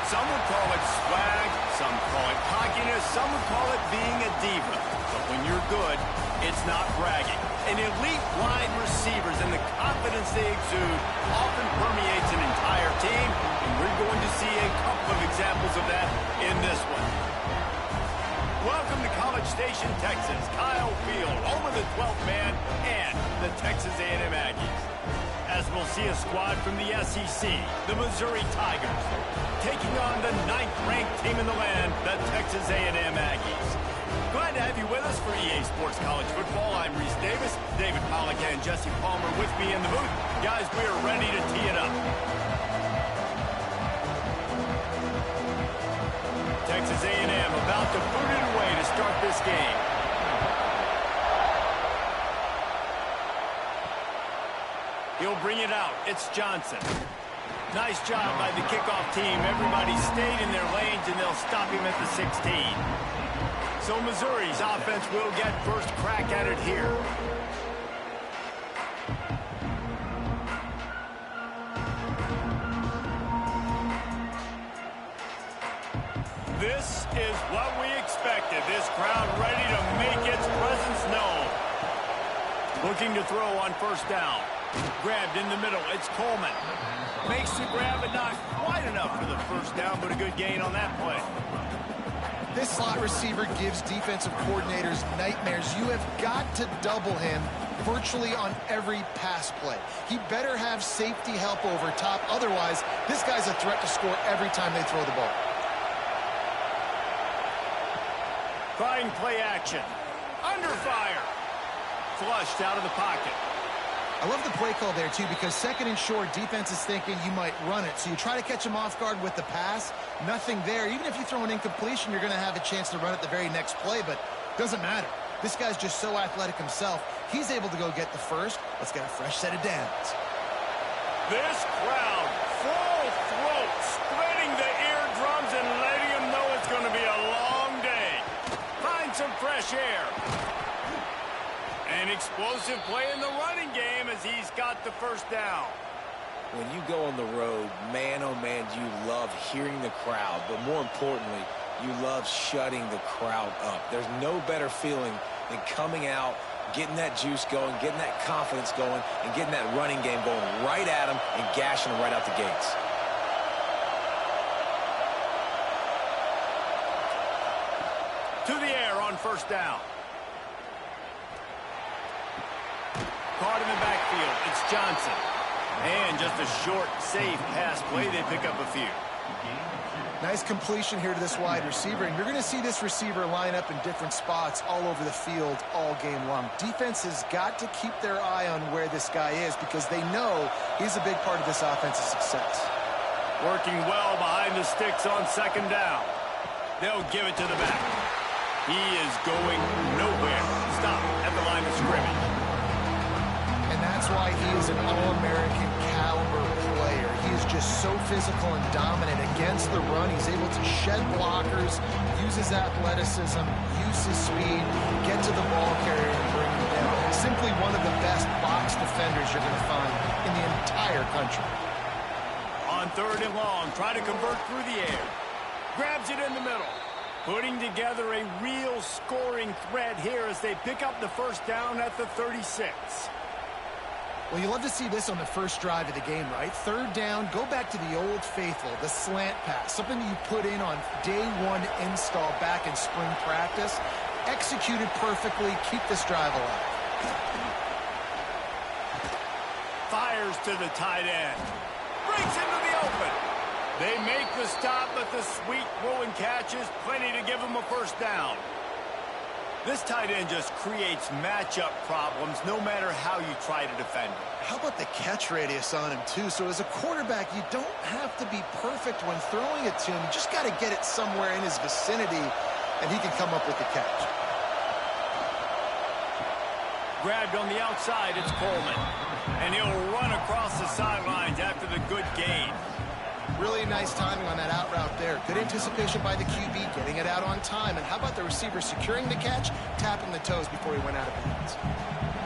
Some would call it swag, some call it cockiness, some would call it being a diva. But when you're good, it's not bragging. An elite wide receivers and the confidence they exude often permeates an entire team, and we're going to see a couple of examples of that in this one. Welcome to College Station, Texas. Kyle Field, home of the 12th man and the Texas A&M Aggies. As we'll see a squad from the SEC, the Missouri Tigers, taking on the 9th-ranked team in the land, the Texas A&M Aggies. Glad to have you with us for EA Sports College Football. I'm Reese Davis, David Pollack and Jesse Palmer with me in the booth. Guys, we are ready to tee it up. Texas A&M about to boot it away to start this game. He'll bring it out. It's Johnson. Nice job by the kickoff team. Everybody stayed in their lanes, and they'll stop him at the 16. So Missouri's offense will get first crack at it here. This is what we expected. This crowd ready to make its presence known. Looking to throw on first down. Grabbed in the middle. It's Coleman. Makes the grab, but not quite enough for the first down, but a good gain on that play. This slot receiver gives defensive coordinators nightmares. You have got to double him virtually on every pass play. He better have safety help over top. Otherwise, this guy's a threat to score every time they throw the ball. Trying play action. Under fire. Flushed out of the pocket. I love the play call there, too, because second and short, defense is thinking you might run it. So you try to catch him off guard with the pass. Nothing there. Even if you throw an incompletion, you're going to have a chance to run it the very next play, but it doesn't matter. This guy's just so athletic himself. He's able to go get the first. Let's get a fresh set of downs. This crowd, full throat, splitting the eardrums and letting him know it's going to be a long day. Find some fresh air. An explosive play in the running game as he's got the first down. When you go on the road, man, oh man, do you love hearing the crowd. But more importantly, you love shutting the crowd up. There's no better feeling than coming out, getting that juice going, getting that confidence going, and getting that running game going right at them and gashing them right out the gates. To the air on first down. Caught in the backfield. It's Johnson. And just a short, safe pass play. They pick up a few. Nice completion here to this wide receiver. And you're going to see this receiver line up in different spots all over the field all game long. Defense has got to keep their eye on where this guy is because they know he's a big part of this offense's success. Working well behind the sticks on second down. They'll give it to the back. He is going nowhere. Stop at the line of scrimmage. And that's why he is an All-American caliber player. He is just so physical and dominant against the run. He's able to shed blockers, use his athleticism, use his speed, get to the ball carrier and bring him down. Simply one of the best box defenders you're going to find in the entire country. On third and long, try to convert through the air. Grabs it in the middle. Putting together a real scoring threat here as they pick up the first down at the 36. Well, you love to see this on the first drive of the game, right? Third down, go back to the old faithful, the slant pass, something you put in on day one install back in spring practice. Executed perfectly, keep this drive alive. Fires to the tight end. Breaks into the open. They make the stop, but the sweet throw and catch is plenty to give them a first down. This tight end just creates matchup problems no matter how you try to defend him. How about the catch radius on him, too? So as a quarterback, you don't have to be perfect when throwing it to him. You just got to get it somewhere in his vicinity, and he can come up with the catch. Grabbed on the outside, it's Coleman. And he'll run across the sidelines after the good gain. Really nice timing on that out route there. Good anticipation by the QB, getting it out on time. And how about the receiver securing the catch, tapping the toes before he went out of bounds.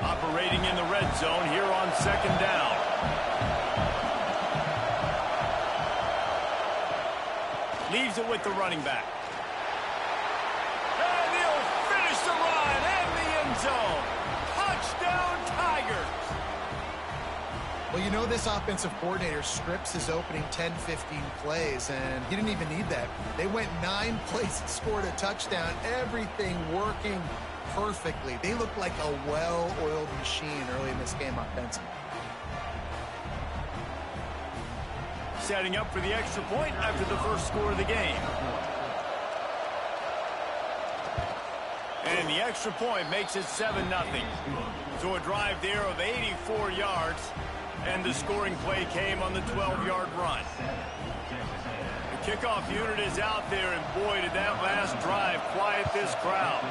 Operating in the red zone here on second down. Leaves it with the running back. And he'll finish the run and the end zone. Touchdown, Tigers. Well, you know this offensive coordinator scripts his opening 10, 15 plays, and he didn't even need that. They went 9 plays and scored a touchdown. Everything working perfectly. They looked like a well-oiled machine early in this game offensively. Setting up for the extra point after the first score of the game. And the extra point makes it 7-0. So a drive there of 84 yards, and the scoring play came on the 12-yard run. The kickoff unit is out there, and boy, did that last drive quiet this crowd.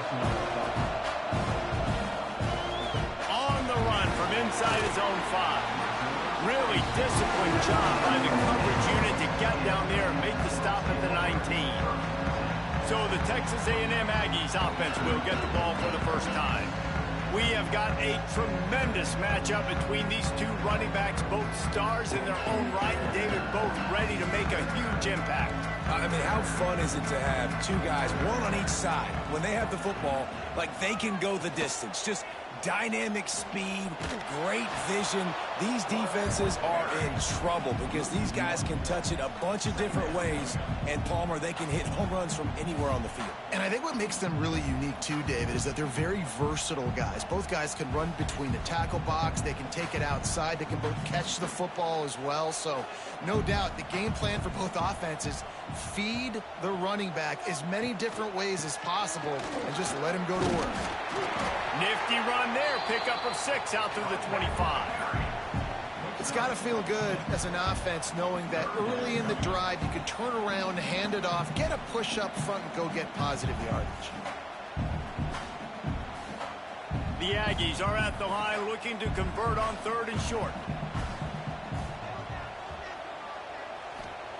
On the run from inside his own 5. Really disciplined job by the coverage unit to get down there and make the stop at the 19. So the Texas A&M Aggies offense will get the ball for the first time. We have got a tremendous matchup between these two running backs, both stars in their own right, and David, both ready to make a huge impact. I mean, how fun is it to have two guys, one on each side, when they have the football, like they can go the distance. Just dynamic speed, great vision. These defenses are in trouble because these guys can touch it a bunch of different ways, and Palmer, they can hit home runs from anywhere on the field. And I think what makes them really unique too, David, is that they're very versatile guys. Both guys can run between the tackle box, they can take it outside, they can both catch the football as well. So no doubt the game plan for both offenses, feed the running back as many different ways as possible and just let him go to work. Nifty run there, pickup of 6 out through the 25. It's got to feel good as an offense knowing that early in the drive you can turn around, hand it off, get a push up front, and go get positive yardage. The Aggies are at the line looking to convert on 3rd and short.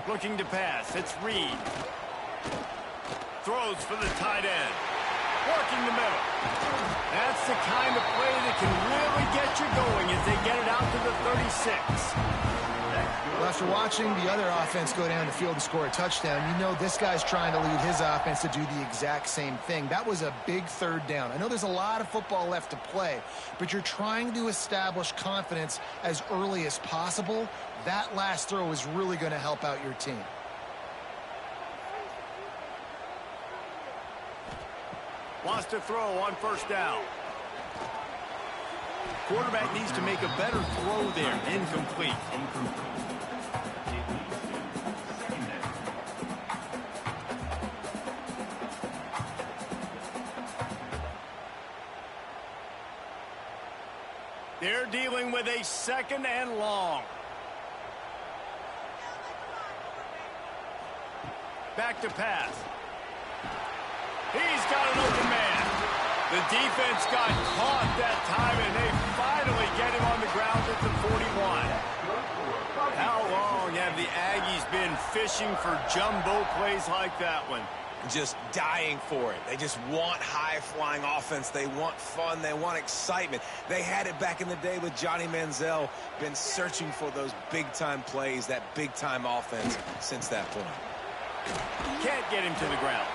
Looking to pass. It's Reed. Throws for the tight end. Working the middle. That's the kind of play that can really get you going as they get it out to the 36. Well, after watching the other offense go down the field and score a touchdown, you know this guy's trying to lead his offense to do the exact same thing. That was a big 3rd down. I know there's a lot of football left to play, but you're trying to establish confidence as early as possible. That last throw is really going to help out your team. Wants to throw on 1st down. Quarterback needs to make a better throw there. Incomplete. They're dealing with a 2nd and long. Back to pass. He's got an open man. The defense got caught that time, and they finally get him on the ground at the 41. How long have the Aggies been fishing for jumbo plays like that one? Just dying for it. They just want high-flying offense. They want fun. They want excitement. They had it back in the day with Johnny Manziel. Been searching for those big-time plays, that big-time offense since that point. Can't get him to the ground.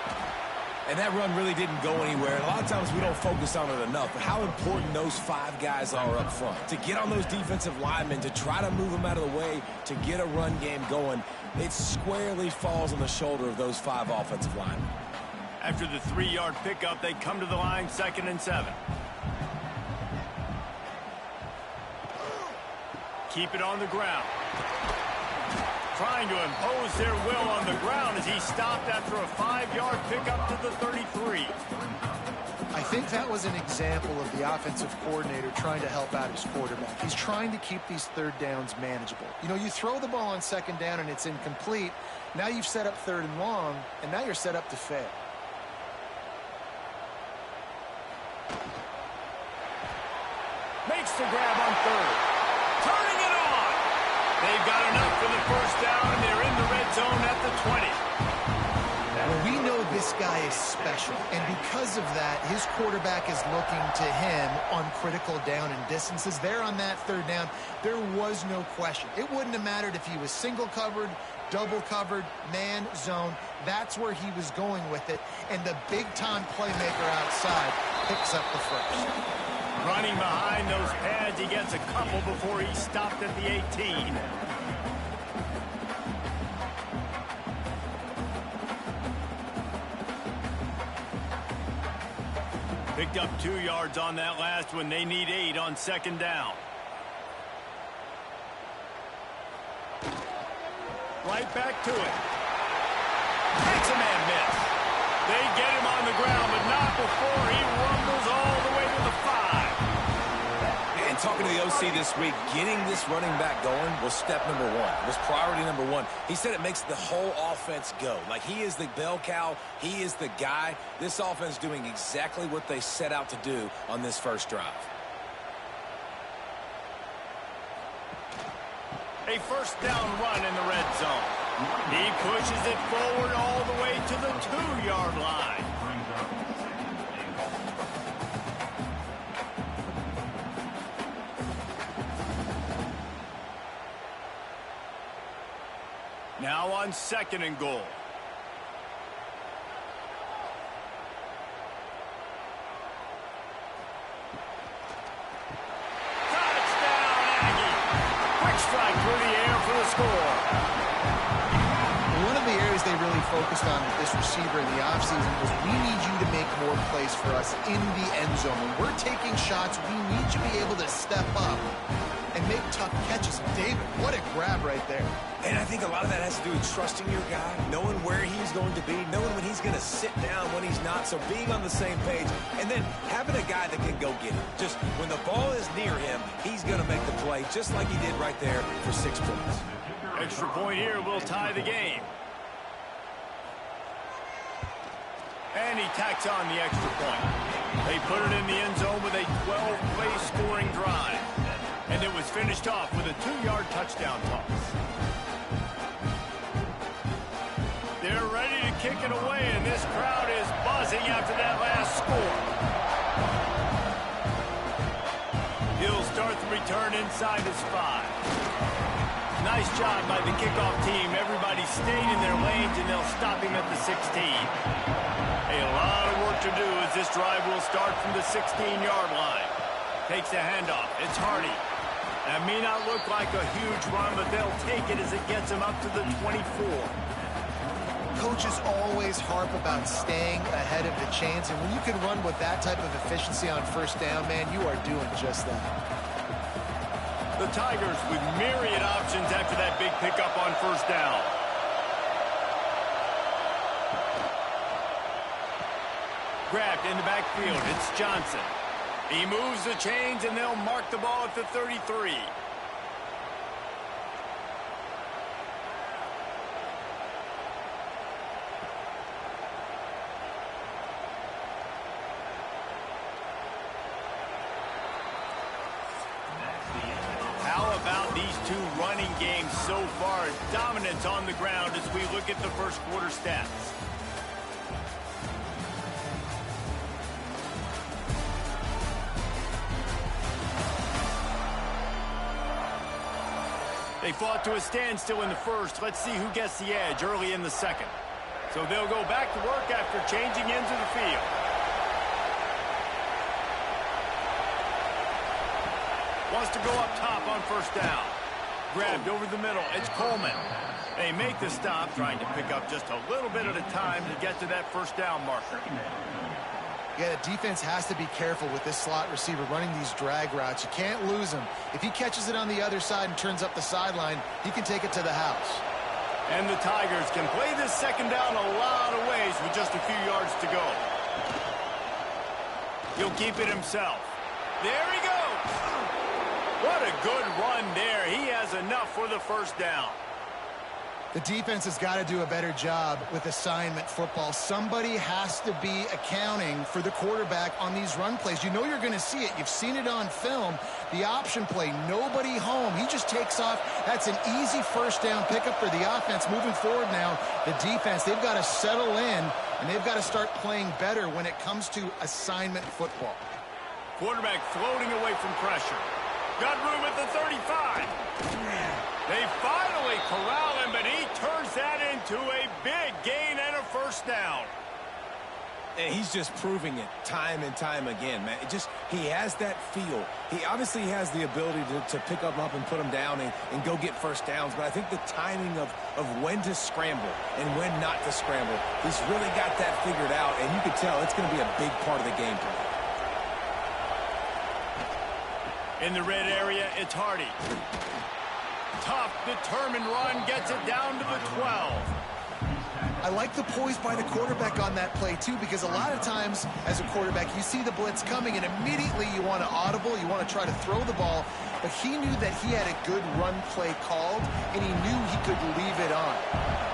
And that run really didn't go anywhere. A lot of times we don't focus on it enough, but how important those 5 guys are up front. To get on those defensive linemen, to try to move them out of the way, to get a run game going, it squarely falls on the shoulder of those 5 offensive linemen. After the 3-yard pickup, they come to the line 2nd and 7. Keep it on the ground. Trying to impose their will on the ground as he stopped after a 5-yard pickup to the 33. I think that was an example of the offensive coordinator trying to help out his quarterback. He's trying to keep these 3rd downs manageable. You know, you throw the ball on 2nd down and it's incomplete. Now you've set up 3rd and long, and now you're set up to fail. Makes the grab on 3rd. Turning it on. They've got enough for the 1st down, and they're in the red zone at the 20. Well, we know this guy is special, and because of that, his quarterback is looking to him on critical down and distances. There on that 3rd down, there was no question. It wouldn't have mattered if he was single covered, double covered, man zone. That's where he was going with it. And the big-time playmaker outside picks up the first. Running behind those pads, he gets a couple before he stopped at the 18. Picked up 2 yards on that last one. They need 8 on second down. Right back to it. Makes a man miss. They get him on the ground, but not before he rumbles all the way to the 5. And talking to the OC this week, getting this running back going was step number 1. Was priority number 1. He said it makes the whole offense go. Like, he is the bell cow. He is the guy. This offense doing exactly what they set out to do on this first drive. A first down run in the red zone. He pushes it forward all the way to the 2-yard line. Now on second and goal. Strike through the air for the score. One of the areas they really focused on with this receiver in the offseason was we need you to make more plays for us in the end zone. When we're taking shots, we need you to be able to step up and make tough catches. David, what a grab right there. And I think a lot of that has to do with trusting your guy, knowing where he's going to be, knowing when he's going to sit down, when he's not, so being on the same page, and then having a guy that can go get it. Just when the ball is near him, he's going to make the play, just like he did right there for 6 points. Extra point here will tie the game. And he tacks on the extra point. They put it in the end zone with a 12-play scoring drive. And it was finished off with a 2-yard touchdown toss. They're ready to kick it away, and this crowd is buzzing after that last score. He'll start the return inside his 5. Nice job by the kickoff team. Everybody stayed in their lanes, and they'll stop him at the 16. A lot of work to do as this drive will start from the 16-yard line. Takes a handoff. It's Hardy. That may not look like a huge run, but they'll take it as it gets them up to the 24. Coaches always harp about staying ahead of the chains, and when you can run with that type of efficiency on first down, man, you are doing just that. The Tigers with myriad options after that big pickup on first down. Grabbed in the backfield, it's Johnson. He moves the chains, and they'll mark the ball at the 33. How about these two running games so far? Dominance on the ground as we look at the first quarter stats. They fought to a standstill in the first. Let's see who gets the edge early in the second. So they'll go back to work after changing into the field. Wants to go up top on first down. Grabbed over the middle. It's Coleman. They make the stop, trying to pick up just a little bit at a time to get to that first down marker. Yeah, the defense has to be careful with this slot receiver running these drag routes. You can't lose him. If he catches it on the other side and turns up the sideline, he can take it to the house. And the Tigers can play this second down a lot of ways with just a few yards to go. He'll keep it himself. There he goes. What a good run there. He has enough for the first down. The defense has got to do a better job with assignment football. Somebody has to be accounting for the quarterback on these run plays. You know you're going to see it. You've seen it on film. The option play, nobody home. He just takes off. That's an easy first down pickup for the offense. Moving forward now, the defense, they've got to settle in, and they've got to start playing better when it comes to assignment football. Quarterback floating away from pressure. Got room at the 35. They finally corral him, but he turns that into a big gain and a first down. And he's just proving it time and time again, man. He has that feel. He obviously has the ability to pick them up and put them down and go get first downs. But I think the timing of when to scramble and when not to scramble, he's really got that figured out. And you can tell it's going to be a big part of the game plan. In the red area, it's Hardy. Tough, determined run, gets it down to the 12. I like the poise by the quarterback on that play, too, because a lot of times as a quarterback, you see the blitz coming, and immediately you want to audible, you want to try to throw the ball, but he knew that he had a good run play called, and he knew he could leave it on.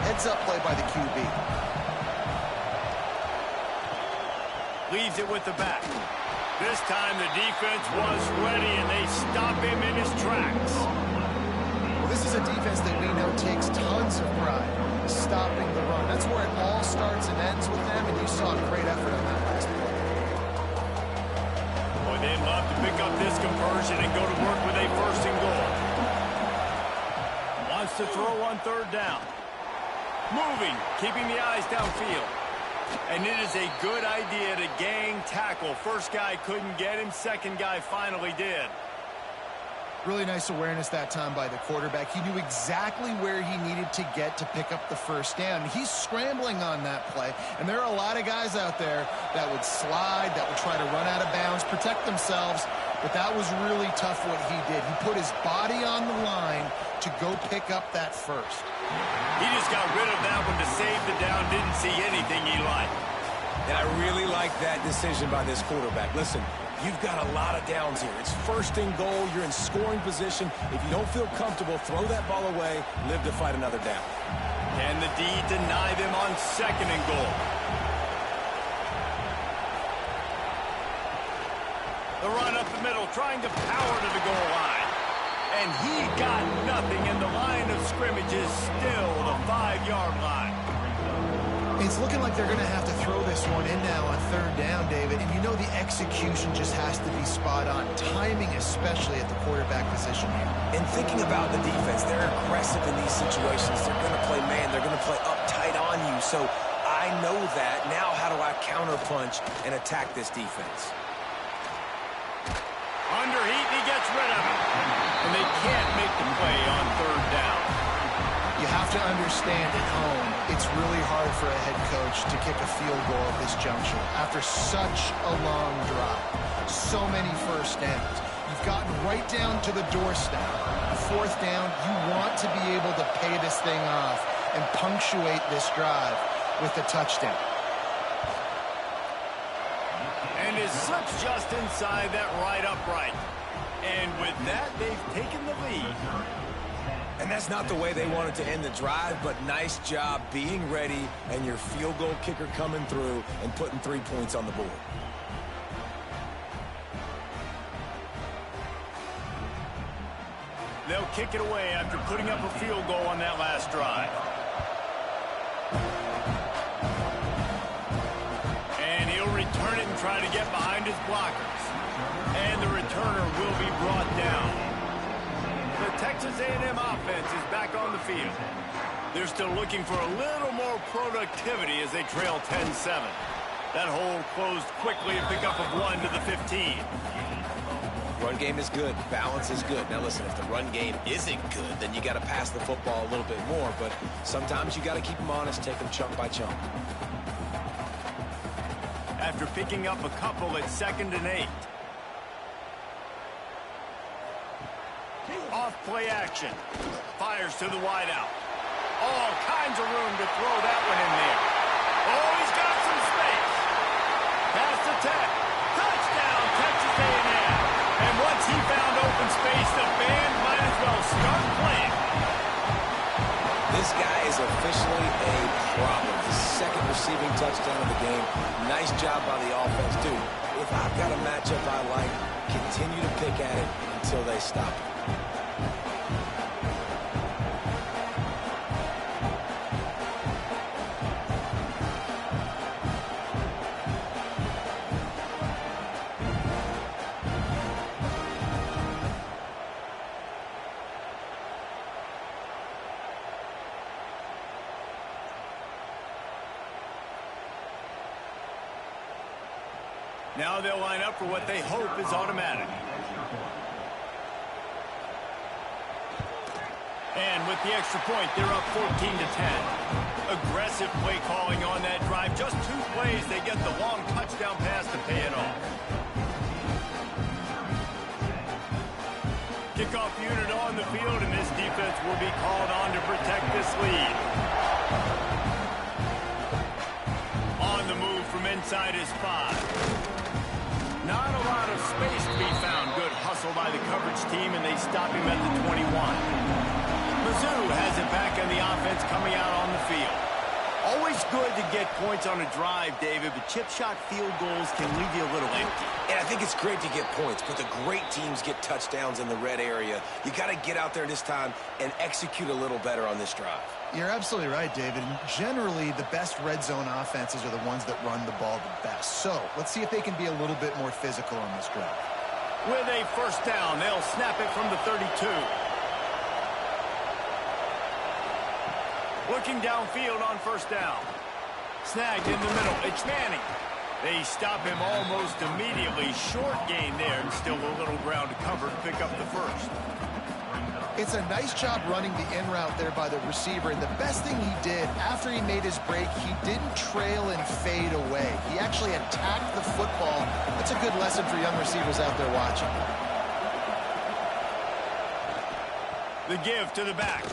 Heads-up play by the QB. Leaves it with the back. This time the defense was ready, and they stop him in his tracks. Well, this is a defense that we know takes tons of pride stopping the run. That's where it all starts and ends with them, and you saw a great effort on that last play. Boy, they'd love to pick up this conversion and go to work with a first and goal. Wants to throw on third down. Moving, keeping the eyes downfield. And it is a good idea to gang tackle. First guy couldn't get him, second guy finally did. Really nice awareness that time by the quarterback. He knew exactly where he needed to get to pick up the first down. He's scrambling on that play, and there are a lot of guys out there that would slide, that would try to run out of bounds, protect themselves, but that was really tough what he did. He put his body on the line to go pick up that first. He just got rid of that one to save the down, didn't see anything he liked. And I really like that decision by this quarterback. Listen, you've got a lot of downs here. It's first and goal. You're in scoring position. If you don't feel comfortable, throw that ball away. Live to fight another down. Can the D deny them on second and goal? The run up the middle, trying to power to the goal line. And he got nothing, and the line of scrimmage is still the 5-yard line. It's looking like they're going to have to throw this one in now on third down, David. And you know the execution just has to be spot on. Timing, especially at the quarterback position here. And thinking about the defense, they're aggressive in these situations. They're going to play man. They're going to play uptight on you. So I know that. Now how do I counterpunch and attack this defense? Under heat, and he gets rid of it. And they can't make the play on third down. You have to understand at home, it's really hard for a head coach to kick a field goal at this juncture. After such a long drive, so many first downs, you've gotten right down to the doorstep. Fourth down, you want to be able to pay this thing off and punctuate this drive with a touchdown. And it slips just inside that right upright. And with that, they've taken the lead. And that's not the way they wanted to end the drive, but nice job being ready and your field goal kicker coming through and putting 3 points on the board. They'll kick it away after putting up a field goal on that last drive. And he'll return it and try to get behind his blockers. And the returner will be brought down. The Texas A&M offense is back on the field. They're still looking for a little more productivity as they trail 10-7. That hole closed quickly, a pickup of 1 to the 15. Run game is good. Balance is good. Now listen, if the run game isn't good, then you got to pass the football a little bit more. But sometimes you got to keep them honest, take them chunk by chunk. After picking up a couple at 2nd and 8. Off play action. Fires to the wideout. All kinds of room to throw that one in there. Oh, he's got some space. Pass to Tech. Touchdown, Texas A&M. And once he found open space, the band might as well start playing. This guy is officially a problem. His second receiving touchdown of the game. Nice job by the offense, dude. If I've got a matchup I like, continue to pick at it until they stop it. Now they'll line up for what they hope is automatic. And with the extra point, they're up 14-10. Aggressive play calling on that drive. Just 2 plays, they get the long touchdown pass to pay it off. Kickoff unit on the field, and this defense will be called on to protect this lead. On the move from inside his 5. Not a lot of space to be found. Good hustle by the coverage team, and they stop him at the 21. Mizzou has it back on the offense coming out on the field. Always good to get points on a drive, David, but chip shot field goals can leave you a little empty. And I think it's great to get points, but the great teams get touchdowns in the red area. You got to get out there this time and execute a little better on this drive. You're absolutely right, David. Generally, the best red zone offenses are the ones that run the ball the best. So let's see if they can be a little bit more physical on this drive. With a first down, they'll snap it from the 32. Looking downfield on first down. Snagged in the middle. It's Manning. They stop him almost immediately. Short gain there, and still a little ground to cover to pick up the first. It's a nice job running the in route there by the receiver. And the best thing he did after he made his break, he didn't trail and fade away. He actually attacked the football. That's a good lesson for young receivers out there watching. The give to the back.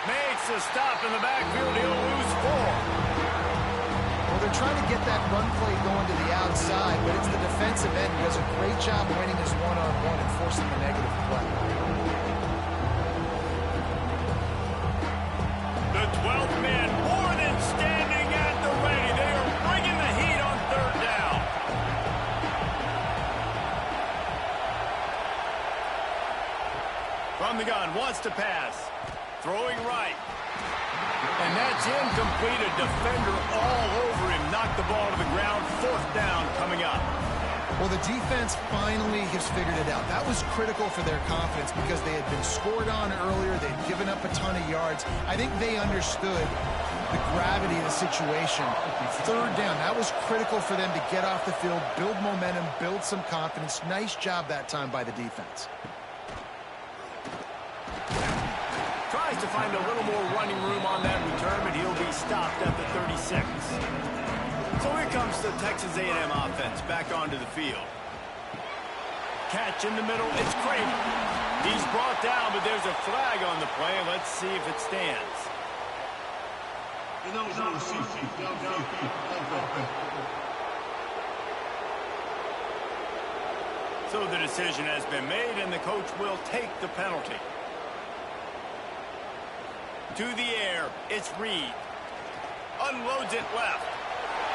Makes a stop in the backfield. He'll lose 4. Well, they're trying to get that run play going to the outside, but it's the defensive end who does a great job winning his one-on-one and forcing the negative play. The 12th man more than standing at the ready. They are bringing the heat on third down. From the gun, wants to pass. Throwing right. And that's incomplete. A defender all over him. Knocked the ball to the ground. 4th down coming up. Well, the defense finally has figured it out. That was critical for their confidence because they had been scored on earlier. They'd given up a ton of yards. I think they understood the gravity of the situation. 3rd down, that was critical for them to get off the field, build momentum, build some confidence. Nice job that time by the defense. Tries to find a little more running room on that return, but he'll be stopped at the 36. So here comes the Texas A&M offense back onto the field. Catch in the middle, it's Craven. He's brought down, but there's a flag on the play. Let's see if it stands. So the decision has been made, and the coach will take the penalty. To the air, it's Reed. Unloads it left.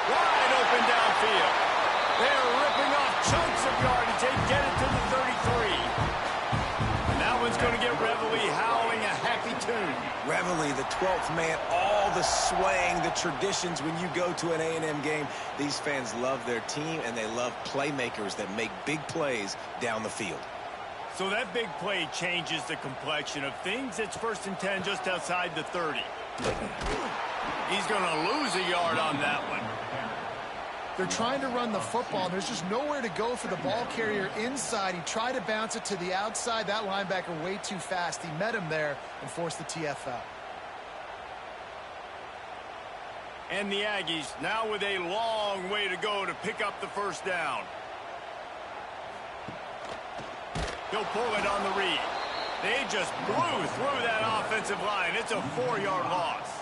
Wide open downfield. They're ripping off chunks of yardage. They get it to the 33. And that one's going to get Reveille howling a happy tune. Reveille, the 12th man, all the swaying, the traditions when you go to an A&M game. These fans love their team, and they love playmakers that make big plays down the field. So that big play changes the complexion of things. It's 1st and 10 just outside the 30. He's going to lose a yard on that one. They're trying to run the football. There's just nowhere to go for the ball carrier inside. He tried to bounce it to the outside. That linebacker way too fast. He met him there and forced the TFL. And the Aggies now with a long way to go to pick up the first down. He'll pull it on the read. They just blew through that offensive line. It's a 4-yard loss.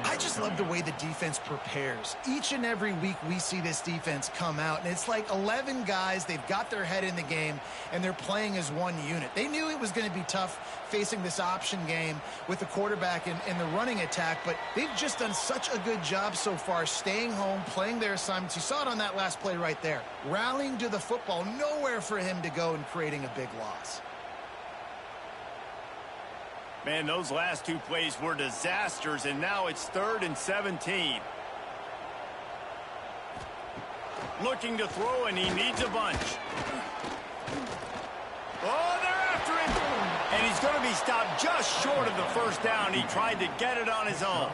I just love the way the defense prepares. Each and every week we see this defense come out, and it's like 11 guys. They've got their head in the game, and they're playing as one unit. They knew it was going to be tough facing this option game with the quarterback in the running attack, but they've just done such a good job so far staying home, playing their assignments. You saw it on that last play right there. Rallying to the football, nowhere for him to go and creating a big loss. Man, those last 2 plays were disasters, and now it's 3rd and 17. Looking to throw, and he needs a bunch. Oh, they're after him! And he's going to be stopped just short of the first down. He tried to get it on his own.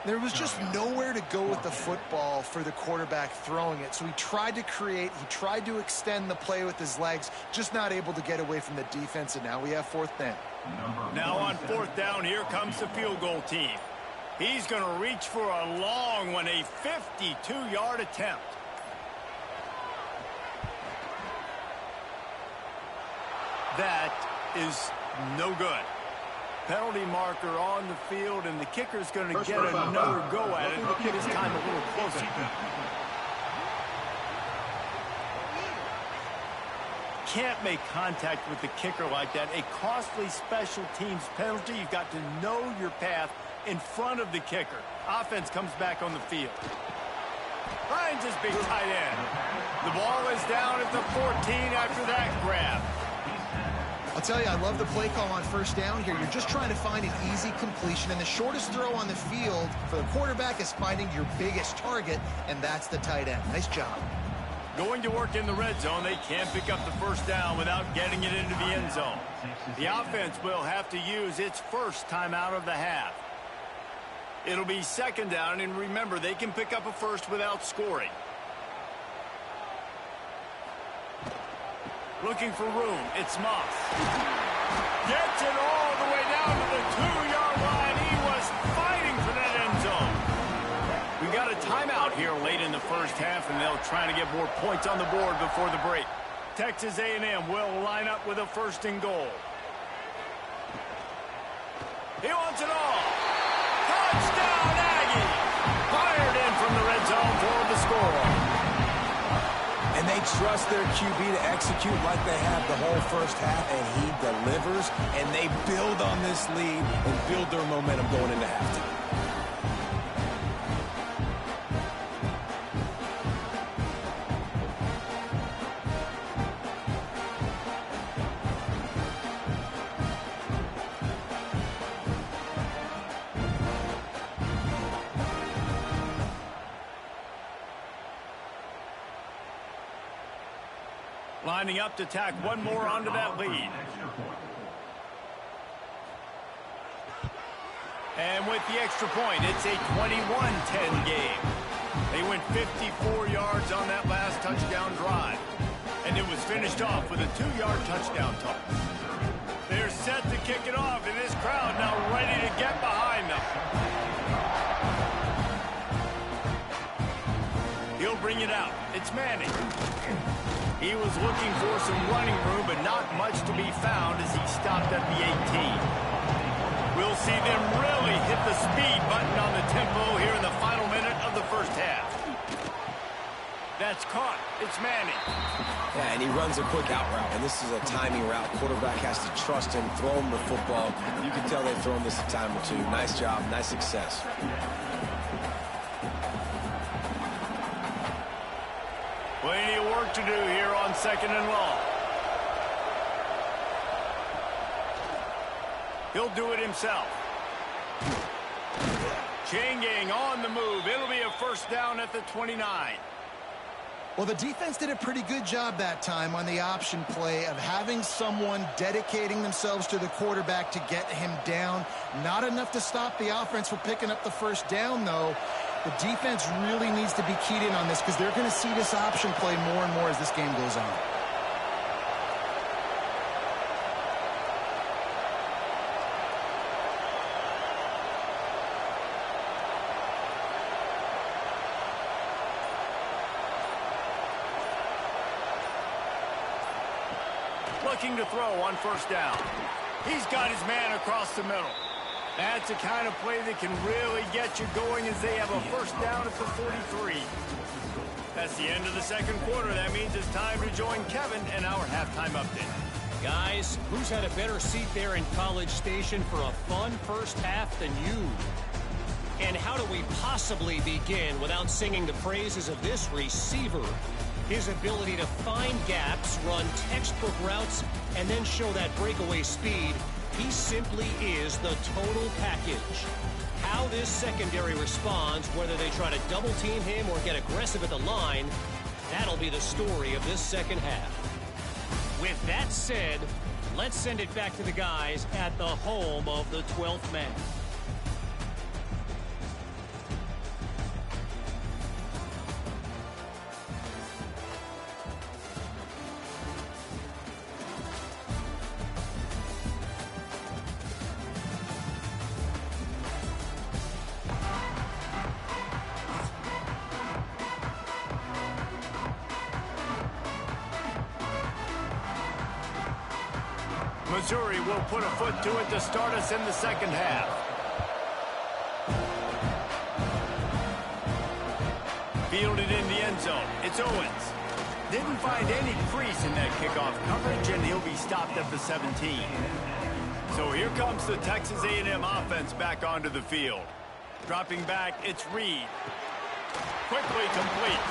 There was just nowhere to go with the football for the quarterback throwing it. So he tried to create, he tried to extend the play with his legs, just not able to get away from the defense, and now we have 4th down. Now on 4th down, here comes the field goal team. He's going to reach for a long one, a 52-yard attempt. That is no good. Penalty marker on the field, and the kicker's going to get another go at it, this time a little closer. Can't make contact with the kicker like that. A costly special teams penalty. You've got to know your path in front of the kicker. Offense comes back on the field. Finds his big tight end. The ball is down at the 14 after that grab. I'll tell you, I love the play call on 1st down here. You're just trying to find an easy completion, and the shortest throw on the field for the quarterback is finding your biggest target, and that's the tight end. Nice job. Going to work in the red zone. They can't pick up the 1st down without getting it into the end zone. The offense will have to use its first timeout of the half. It'll be 2nd down, and remember, they can pick up a first without scoring. Looking for room. It's Moss. Gets it all the way down to the 2-yard line. He was fighting for that end zone. We got a timeout here late in the 1st half, and they'll try to get more points on the board before the break. Texas A&M will line up with a 1st and goal. He wants it all. Touchdown, Aggie! Fired in from the red zone for the score. And they trust their QB to execute like they have the whole 1st half, and he delivers, and they build on this lead and build their momentum going into halftime. Lining up to tack one more onto that lead. And with the extra point, it's a 21-10 game. They went 54 yards on that last touchdown drive. And it was finished off with a 2-yard touchdown toss. They're set to kick it off, and this crowd now ready to get behind them. He'll bring it out. It's Manning. He was looking for some running room, but not much to be found as he stopped at the 18. We'll see them really hit the speed button on the tempo here in the final minute of the 1st half. That's caught. It's Manning. Yeah, and he runs a quick out route, and this is a timing route. Quarterback has to trust him, throw him the football. You can tell they've thrown this a time or two. Nice job, nice success. Plenty of work to do here on 2nd and long. He'll do it himself. Chain gang on the move. It'll be a 1st down at the 29. Well, the defense did a pretty good job that time on the option play of having someone dedicating themselves to the quarterback to get him down. Not enough to stop the offense from picking up the 1st down, though. The defense really needs to be keyed in on this because they're going to see this option play more and more as this game goes on. Looking to throw on 1st down. He's got his man across the middle. That's the kind of play that can really get you going as they have a 1st down at the 43. That's the end of the 2nd quarter. That means it's time to join Kevin and our halftime update. Guys, who's had a better seat there in College Station for a fun 1st half than you? And how do we possibly begin without singing the praises of this receiver? His ability to find gaps, run textbook routes, and then show that breakaway speed. He simply is the total package. How this secondary responds, whether they try to double-team him or get aggressive at the line, that'll be the story of this 2nd half. With that said, let's send it back to the guys at the home of the 12th man. Missouri will put a foot to it to start us in the second half. Fielded in the end zone. It's Owens. Didn't find any crease in that kickoff coverage, and he'll be stopped at the 17. So here comes the Texas A&M offense back onto the field. Dropping back, it's Reed. Quickly complete.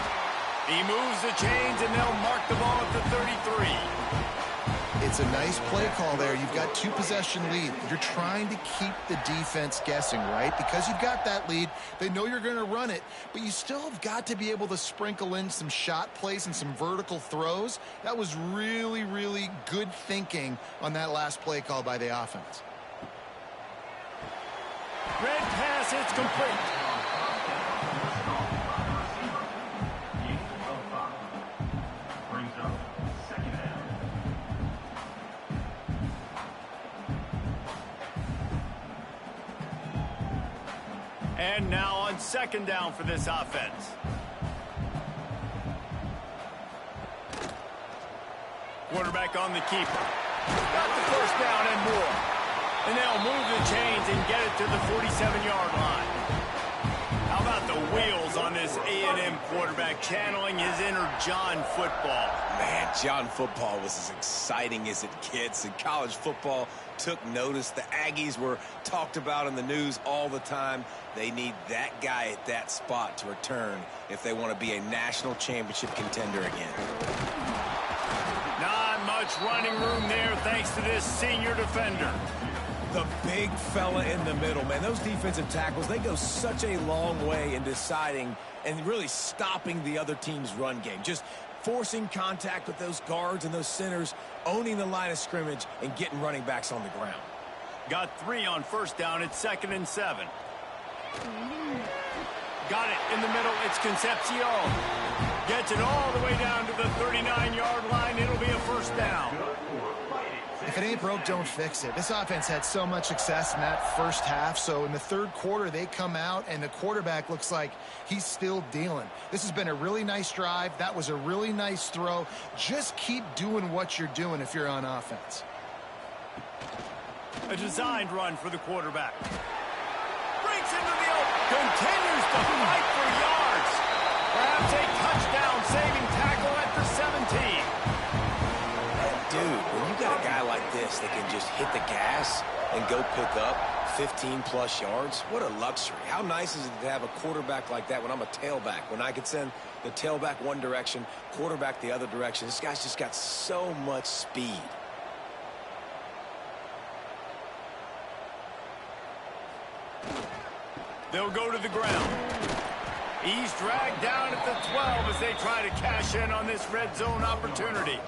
He moves the chains, and they'll mark the ball at the 33. It's a nice play call there. You've got 2-possession lead. You're trying to keep the defense guessing, right? Because you've got that lead, they know you're going to run it, but you still have got to be able to sprinkle in some shot plays and some vertical throws. That was really, really good thinking on that last play call by the offense. Red pass, it's complete. And now on second down for this offense. Quarterback on the keeper. Got the first down and more. And they'll move the chains and get it to the 47-yard line. How about the wheels on this A&M quarterback channeling his inner John football? Man, John football was as exciting as it gets, and college football took notice. The Aggies were talked about in the news all the time. They need that guy at that spot to return if they want to be a national championship contender again. Not much running room there thanks to this senior defender. The big fella in the middle, man. Those defensive tackles, they go such a long way in deciding and really stopping the other team's run game. Just forcing contact with those guards and those centers, owning the line of scrimmage, and getting running backs on the ground. Got 3 on first down. It's 2nd and 7. Got it in the middle. It's Concepcion. Gets it all the way down to the 39-yard line. It'll be a first down. If it ain't broke, don't fix it. This offense had so much success in that first half, so in the third quarter, they come out, and the quarterback looks like he's still dealing. This has been a really nice drive. That was a really nice throw. Just keep doing what you're doing if you're on offense. A designed run for the quarterback. Breaks into the open. Continues to fight for yards. Perhaps a touchdown-saving tackle at the 17. Dude, when you got a guy like this that can just hit the gas and go pick up 15-plus yards, what a luxury. How nice is it to have a quarterback like that when I'm a tailback, when I could send the tailback one direction, quarterback the other direction. This guy's just got so much speed. They'll go to the ground. He's dragged down at the 12 as they try to cash in on this red zone opportunity.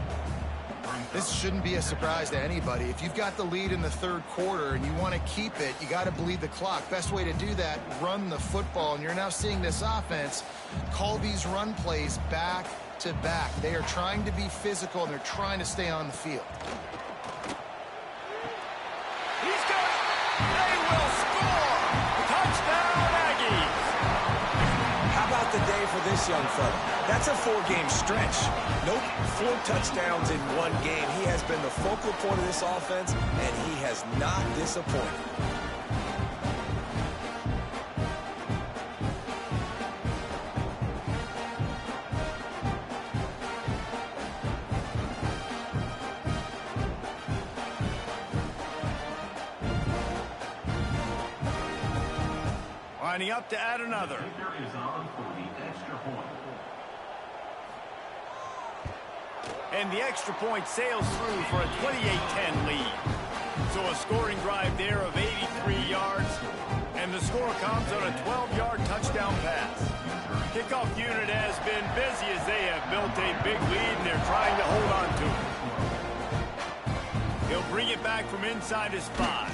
This shouldn't be a surprise to anybody. If you've got the lead in the third quarter and you want to keep it, you got to bleed the clock. Best way to do that, run the football. And you're now seeing this offense call these run plays back to back. They are trying to be physical, and they're trying to stay on the field. He's got it. They will score. Touchdown, Aggies. How about the day for this young fella? That's a 4-game stretch. Nope, 4 touchdowns in 1 game. He has been the focal point of this offense, and he has not disappointed. Lining up to add another. And the extra point sails through for a 28-10 lead. So a scoring drive there of 83 yards. And the score comes on a 12-yard touchdown pass. Kickoff unit has been busy as they have built a big lead, and they're trying to hold on to it. He'll bring it back from inside his 5.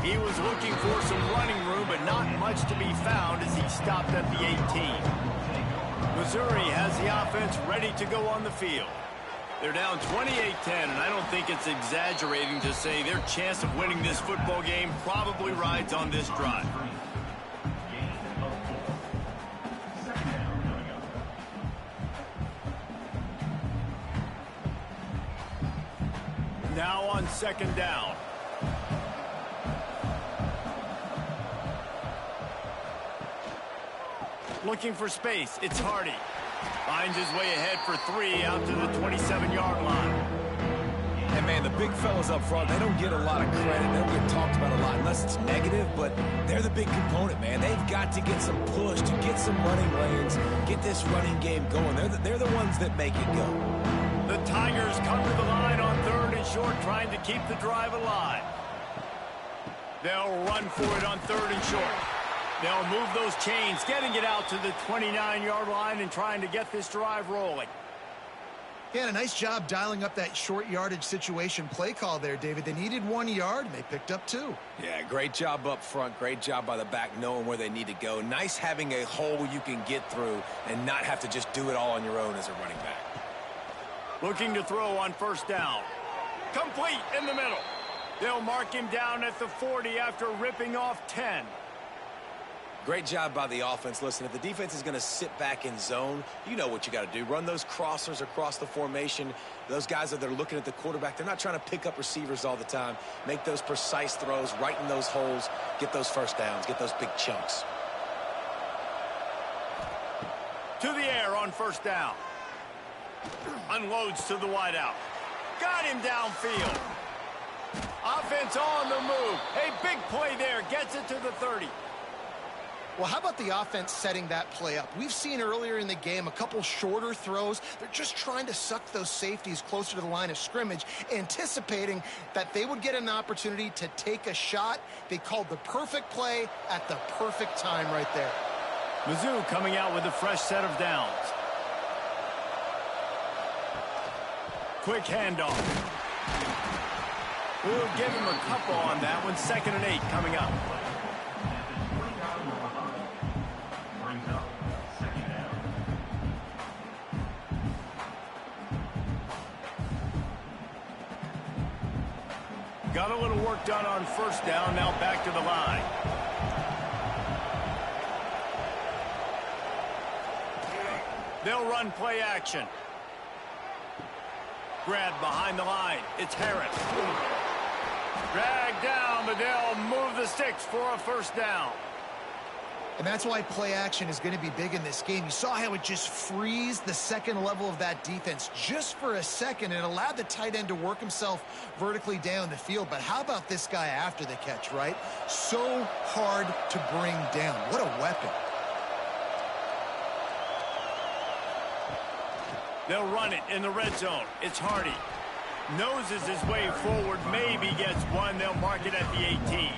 He was looking for some running room, but not much to be found as he stopped at the 18. Missouri has the offense ready to go on the field. They're down 28-10, and I don't think it's exaggerating to say their chance of winning this football game probably rides on this drive. Now on second down. Looking for space. It's Hardy. Finds his way ahead for 3 out to the 27-yard line. And, man, the big fellas up front, they don't get a lot of credit. They don't get talked about a lot unless it's negative, but they're the big component, man. They've got to get some push, to get some running lanes, get this running game going. They're the ones that make it go. The Tigers come to the line on 3rd and short, trying to keep the drive alive. They'll run for it on 3rd and short. They'll move those chains, getting it out to the 29-yard line and trying to get this drive rolling. Yeah, and a nice job dialing up that short yardage situation play call there, David. They needed 1 yard, and they picked up 2. Yeah, great job up front. Great job by the back knowing where they need to go. Nice having a hole you can get through and not have to just do it all on your own as a running back. Looking to throw on 1st down. Complete in the middle. They'll mark him down at the 40 after ripping off 10. Great job by the offense. Listen, if the defense is going to sit back in zone, you know what you got to do. Run those crossers across the formation. Those guys that are looking at the quarterback, they're not trying to pick up receivers all the time. Make those precise throws, right in those holes, get those 1st downs, get those big chunks. To the air on 1st down. Unloads to the wideout. Got him downfield. Offense on the move. A big play there. Gets it to the 30. Well, how about the offense setting that play up? We've seen earlier in the game a couple shorter throws. They're just trying to suck those safeties closer to the line of scrimmage, anticipating that they would get an opportunity to take a shot. They called the perfect play at the perfect time right there. Mizzou coming out with a fresh set of downs. Quick handoff. We'll give him a couple on that one. 2nd and 8 coming up. Got a little work done on 1st down. Now back to the line. They'll run play action. Grab behind the line. It's Harris. Dragged down, but they'll move the sticks for a 1st down. And that's why play action is going to be big in this game. You saw how it just frees the second level of that defense just for a second. It allowed the tight end to work himself vertically down the field. But how about this guy after the catch, right? So hard to bring down. What a weapon. They'll run it in the red zone. It's Hardy. Noses his way forward. Maybe gets one. They'll mark it at the 18.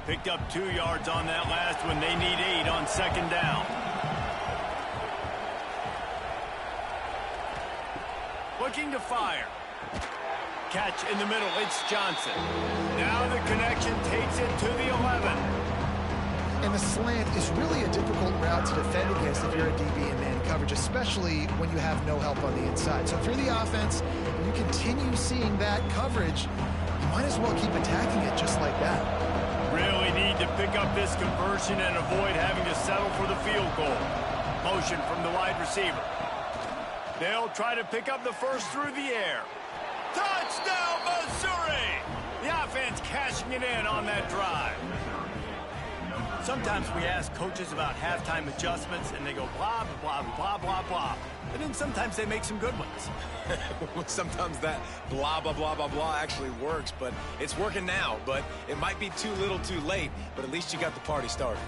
Picked up 2 yards on that last one. They need 8 on 2nd down. Looking to fire. Catch in the middle. It's Johnson. Now the connection takes it to the 11. And the slant is really a difficult route to defend against if you're a DB in man coverage, especially when you have no help on the inside. So if you're the offense and you continue seeing that coverage, you might as well keep attacking it just like that. Really need to pick up this conversion and avoid having to settle for the field goal. Motion from the wide receiver. They'll try to pick up the 1st through the air. Touchdown, Missouri! The offense cashing it in on that drive. Sometimes we ask coaches about halftime adjustments, and they go blah, blah, blah, blah, blah. And then sometimes they make some good ones. Sometimes that blah, blah, blah, blah, blah actually works, but it's working now. But it might be too little too late, but at least you got the party started.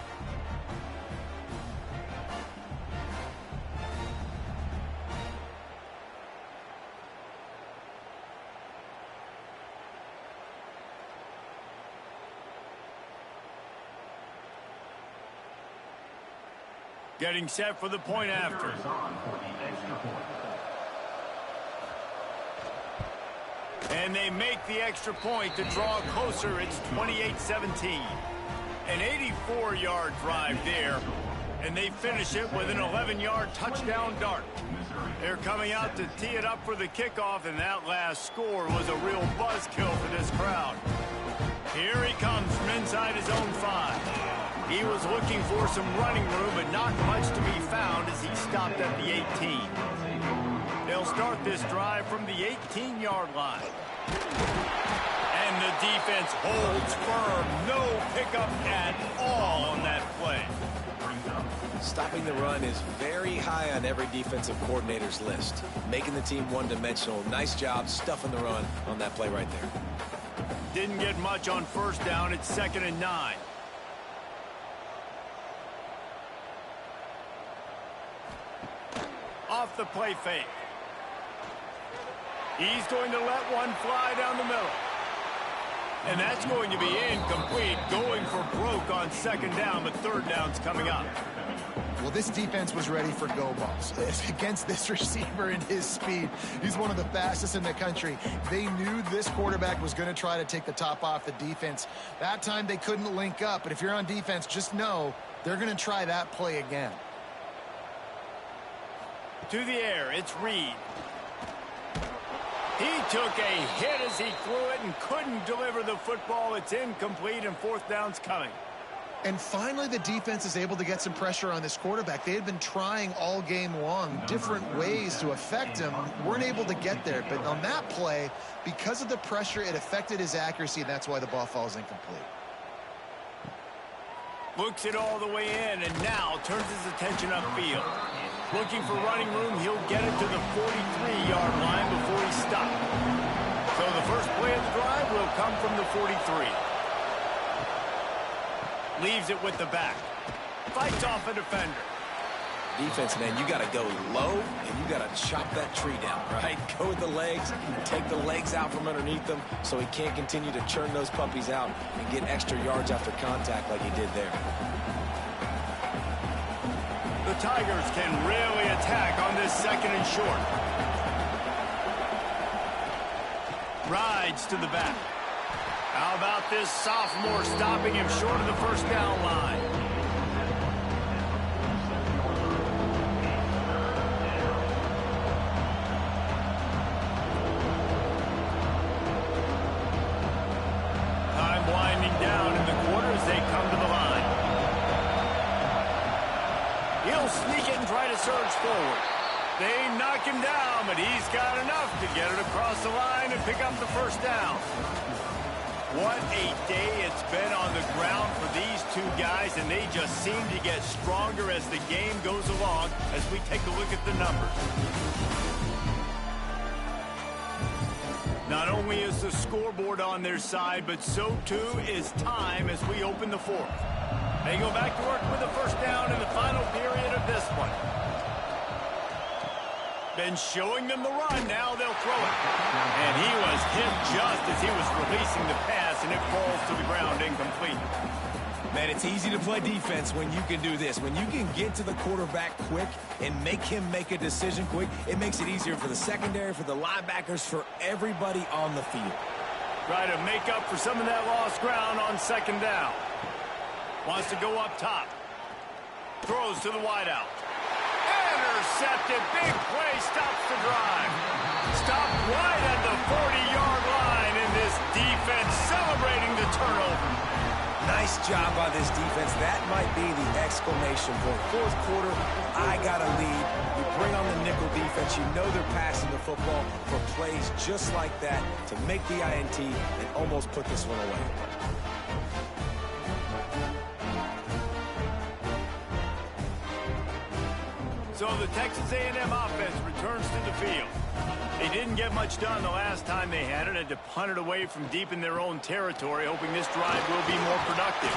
Getting set for the point after. And they make the extra point to draw closer. It's 28-17. An 84-yard drive there. And they finish it with an 11-yard touchdown dart. They're coming out to tee it up for the kickoff, and that last score was a real buzzkill for this crowd. Here he comes from inside his own 5. He was looking for some running room, but not much to be found as he stopped at the 18. They'll start this drive from the 18-yard line. And the defense holds firm. No pickup at all on that play. Stopping the run is very high on every defensive coordinator's list. Making the team one-dimensional. Nice job stuffing the run on that play right there. Didn't get much on first down. It's 2nd and 9. Off the play fake. He's going to let one fly down the middle. And that's going to be incomplete. Going for broke on 2nd down, but 3rd down's coming up. Well, this defense was ready for go balls. Against this receiver and his speed, he's one of the fastest in the country. They knew this quarterback was going to try to take the top off the defense. That time they couldn't link up, but if you're on defense, just know they're going to try that play again. To the air, it's Reed. He took a hit as he threw it and couldn't deliver the football. It's incomplete, and 4th down's coming. And finally, the defense is able to get some pressure on this quarterback. They had been trying all game long different ways to affect him. Weren't able to get there. But on that play, because of the pressure, it affected his accuracy, and that's why the ball falls incomplete. Looks it all the way in, and now turns his attention upfield. Looking for running room, he'll get it to the 43-yard line before he stops. So the first play of the drive will come from the 43. Leaves it with the back. Fights off a defender. Defense, man, you got to go low, and you got to chop that tree down, right? Go with the legs, take the legs out from underneath them so he can't continue to churn those puppies out and get extra yards after contact like he did there. The Tigers can really attack on this 2nd and short. Rides to the back. How about this sophomore stopping him short of the 1st down line? Time winding down in the quarter as they come to the line. He'll sneak it and try to surge forward. They knock him down, but he's got enough to get it across the line and pick up the 1st down. What a day it's been on the ground for these two guys, and they just seem to get stronger as the game goes along as we take a look at the numbers. Not only is the scoreboard on their side, but so too is time as we open the 4th. They go back to work with the 1st down in the final period of this one. Been showing them the run, now they'll throw it. And he was hit just as he was releasing the pass, and it falls to the ground incomplete. Man, it's easy to play defense when you can do this. When you can get to the quarterback quick and make him make a decision quick, it makes it easier for the secondary, for the linebackers, for everybody on the field. Try to make up for some of that lost ground on 2nd down. Wants to go up top. Throws to the wideout. Intercepted. Big play. Stops the drive. Stopped right at the 40-yard line, and this defense celebrating the turnover. Nice job by this defense. That might be the exclamation point. 4th quarter, I got a lead. You bring on the nickel defense. You know they're passing the football for plays just like that to make the INT and almost put this one away. So the Texas A&M offense returns to the field. They didn't get much done the last time they had it. Had to punt it away from deep in their own territory, hoping this drive will be more productive.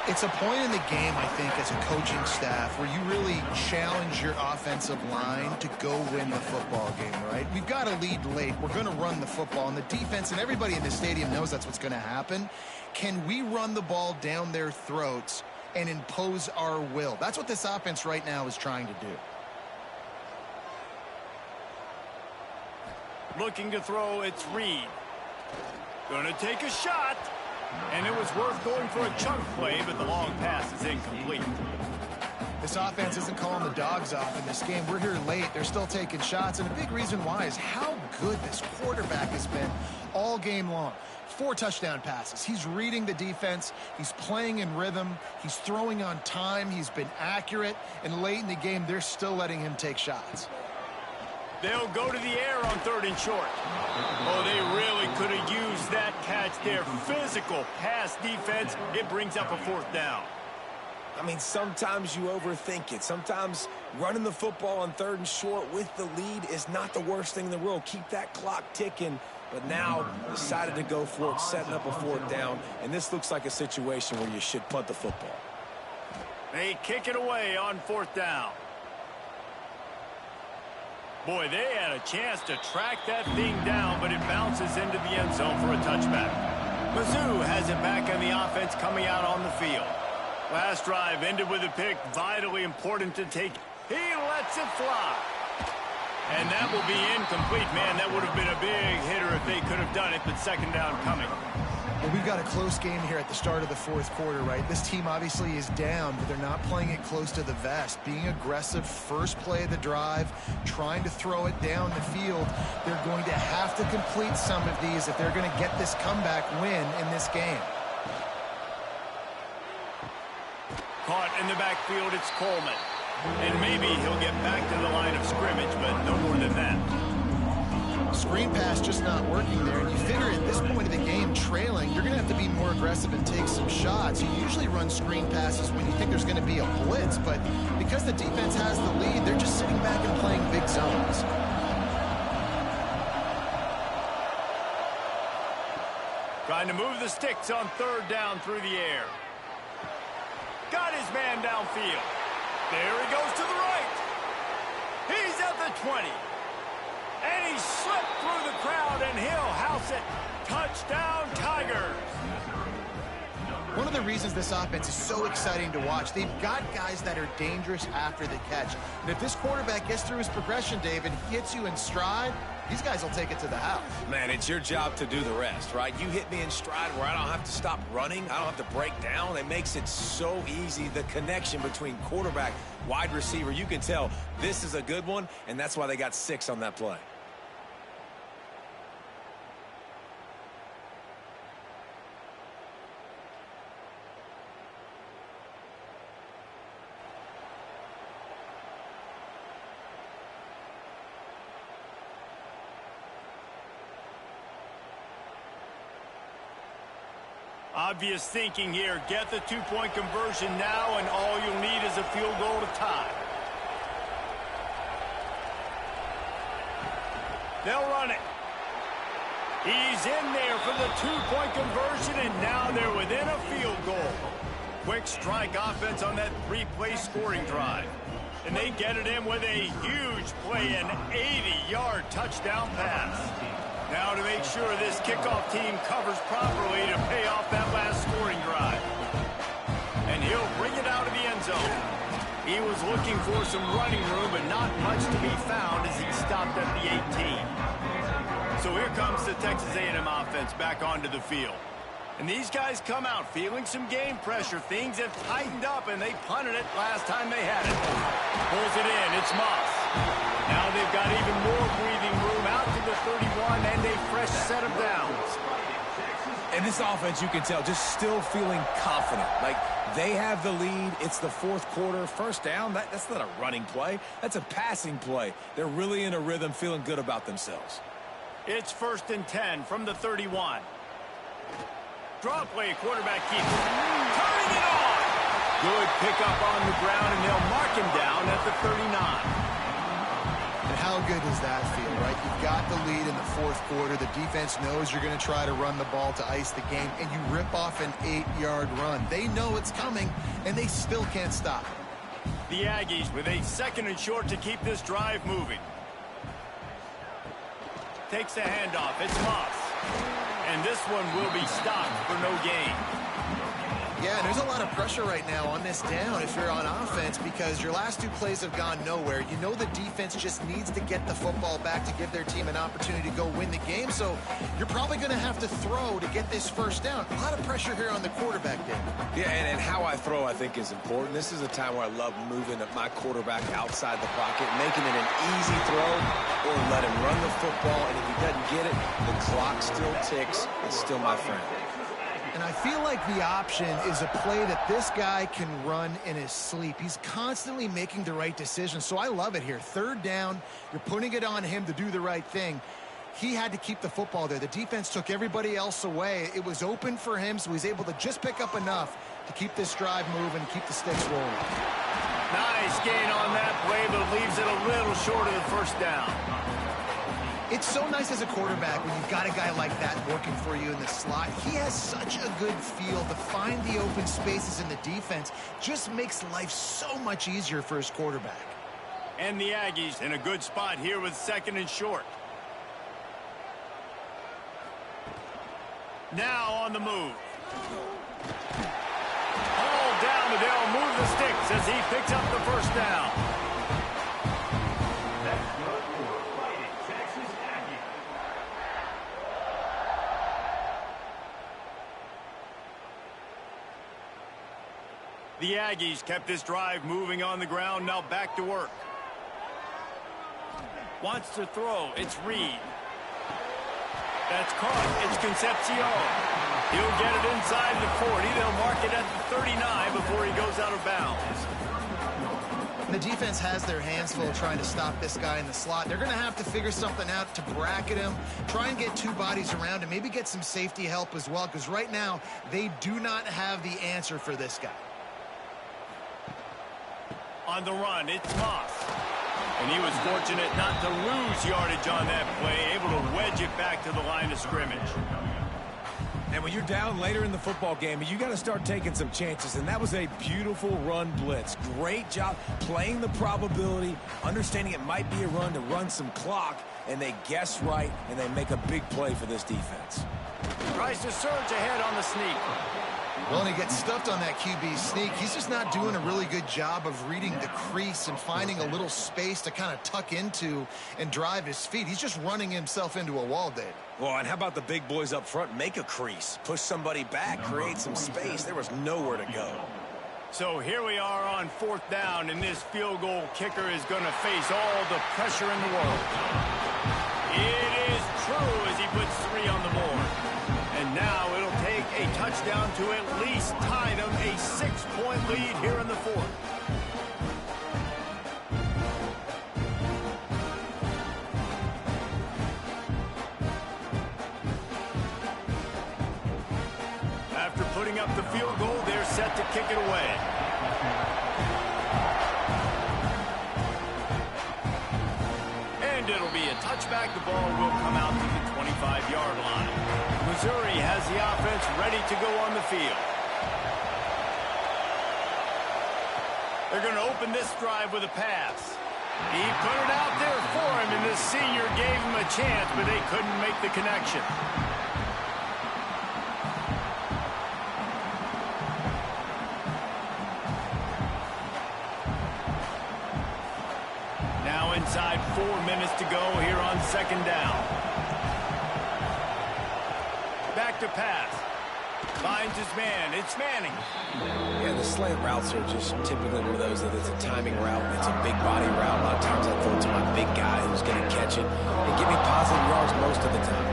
It's a point in the game, I think, as a coaching staff where you really challenge your offensive line to go win the football game, right? We've got to lead late. We're going to run the football, and the defense and everybody in the stadium knows that's what's going to happen. Can we run the ball down their throats and impose our will? That's what this offense right now is trying to do. Looking to throw, it's Reed. Going to take a shot. And it was worth going for a chunk play, but the long pass is incomplete. This offense isn't calling the dogs off in this game. We're here late. They're still taking shots, and a big reason why is how good this quarterback has been all game long. 4 touchdown passes. He's reading the defense. He's playing in rhythm. He's throwing on time. He's been accurate. And late in the game, they're still letting him take shots. They'll go to the air on 3rd and short. Oh, they really could have used that catch there. Physical pass defense. It brings up a 4th down. I mean, sometimes you overthink it. Sometimes running the football on 3rd and short with the lead is not the worst thing in the world. Keep that clock ticking. But now decided to go for it, setting up a 4th down. And this looks like a situation where you should punt the football. They kick it away on 4th down. Boy, they had a chance to track that thing down, but it bounces into the end zone for a touchback. Mizzou has it back on the offense coming out on the field. Last drive ended with a pick, vitally important to take. He lets it fly. And that will be incomplete. Man, that would have been a big hitter if they could have done it, but 2nd down coming. Well, we've got a close game here at the start of the 4th quarter, right? This team obviously is down, but they're not playing it close to the vest. Being aggressive, first play of the drive, trying to throw it down the field. They're going to have to complete some of these if they're going to get this comeback win in this game. Caught in the backfield, it's Coleman. And maybe he'll get back to the line of scrimmage, but no more than that. Screen pass just not working there, and you figure at this point of the game, trailing, you're going to have to be more aggressive and take some shots. You usually run screen passes when you think there's going to be a blitz, but because the defense has the lead, they're just sitting back and playing big zones. Trying to move the sticks on 3rd down through the air. Got his man downfield. There he goes to the right. He's at the 20. And he slipped through the crowd, and he'll house it. Touchdown, Tigers. One of the reasons this offense is so exciting to watch, they've got guys that are dangerous after the catch. And if this quarterback gets through his progression, David, hits you in stride, these guys will take it to the house. Man, it's your job to do the rest, right? You hit me in stride where I don't have to stop running. I don't have to break down. It makes it so easy, the connection between quarterback, wide receiver. You can tell this is a good one, and that's why they got 6 on that play. Obvious thinking here. Get the 2-point conversion now, and all you'll need is a field goal to tie. They'll run it. He's in there for the 2-point conversion, and now they're within a field goal. Quick strike offense on that 3-play scoring drive. And they get it in with a huge play, an 80-yard touchdown pass. Now to make sure this kickoff team covers properly to pay off that last scoring drive. And he'll bring it out of the end zone. He was looking for some running room, but not much to be found as he stopped at the 18. So here comes the Texas A&M offense back onto the field. And these guys come out feeling some game pressure. Things have tightened up, and they punted it last time they had it. Pulls it in. It's Moss. Now they've got even more breathing room out to the 31 and a fresh set of downs. And this offense, you can tell, just still feeling confident. Like, they have the lead. It's the 4th quarter. 1st down, that's not a running play. That's a passing play. They're really in a rhythm, feeling good about themselves. It's 1st and 10 from the 31. Draw play, quarterback keeps turning it on. Good pickup on the ground, and they'll mark him down at the 39. And how good does that feel, right? You've got the lead in the 4th quarter. The defense knows you're going to try to run the ball to ice the game, and you rip off an 8-yard run. They know it's coming, and they still can't stop. The Aggies with a 2nd and short to keep this drive moving. Takes the handoff. It's Moss. And this one will be stopped for no gain. Yeah, and there's a lot of pressure right now on this down if you're on offense because your last 2 plays have gone nowhere. You know the defense just needs to get the football back to give their team an opportunity to go win the game, so you're probably going to have to throw to get this first down. A lot of pressure here on the quarterback, Dave. Yeah, and how I throw, I think, is important. This is a time where I love moving my quarterback outside the pocket, making it an easy throw, or let him run the football, and if he doesn't get it, the clock still ticks. It's still my friend. And I feel like the option is a play that this guy can run in his sleep. He's constantly making the right decision, so I love it here. 3rd down, you're putting it on him to do the right thing. He had to keep the football there. The defense took everybody else away. It was open for him, so he's able to just pick up enough to keep this drive moving, keep the sticks rolling. Nice gain on that play, but leaves it a little short of the first down. It's so nice as a quarterback when you've got a guy like that working for you in the slot. He has such a good feel to find the open spaces in the defense. Just makes life so much easier for his quarterback. And the Aggies in a good spot here with 2nd and short. Now on the move. All down, but they'll move the sticks as he picks up the first down. The Aggies kept this drive moving on the ground, now back to work. Wants to throw, it's Reed. That's caught, it's Concepcion. He'll get it inside the 40, they'll mark it at the 39 before he goes out of bounds. The defense has their hands full trying to stop this guy in the slot. They're going to have to figure something out to bracket him, try and get 2 bodies around him, maybe get some safety help as well, because right now they do not have the answer for this guy. On the run, it's Moss. And he was fortunate not to lose yardage on that play, able to wedge it back to the line of scrimmage. And when you're down later in the football game, you got to start taking some chances, and that was a beautiful run blitz. Great job playing the probability, understanding it might be a run to run some clock, and they guess right, and they make a big play for this defense. Tries to surge ahead on the sneak. Well, and he gets stuffed on that QB sneak. He's just not doing a really good job of reading the crease and finding a little space to kind of tuck into and drive his feet. He's just running himself into a wall, Dave. Well, and how about the big boys up front? Make a crease, push somebody back, create some space. There was nowhere to go. So here we are on 4th down, and this field goal kicker is going to face all the pressure in the world. It is true as he puts 3 on the board. And now it'll take a touchdown to at least tie them a 6-point lead here in the 4th. After putting up the field goal, they're set to kick it away. And it'll be a touchback. The ball will come out to the 25-yard line. Missouri has the offense ready to go on the field. They're going to open this drive with a pass. He put it out there for him, and this senior gave him a chance, but they couldn't make the connection. Now inside 4 minutes to go here on 2nd down. Back to pass. Finds his man. It's Manning. Yeah, the slant routes are just typically one of those that it's a timing route. It's a big body route. A lot of times I throw it to my big guy who's going to catch it and give me positive yards most of the time.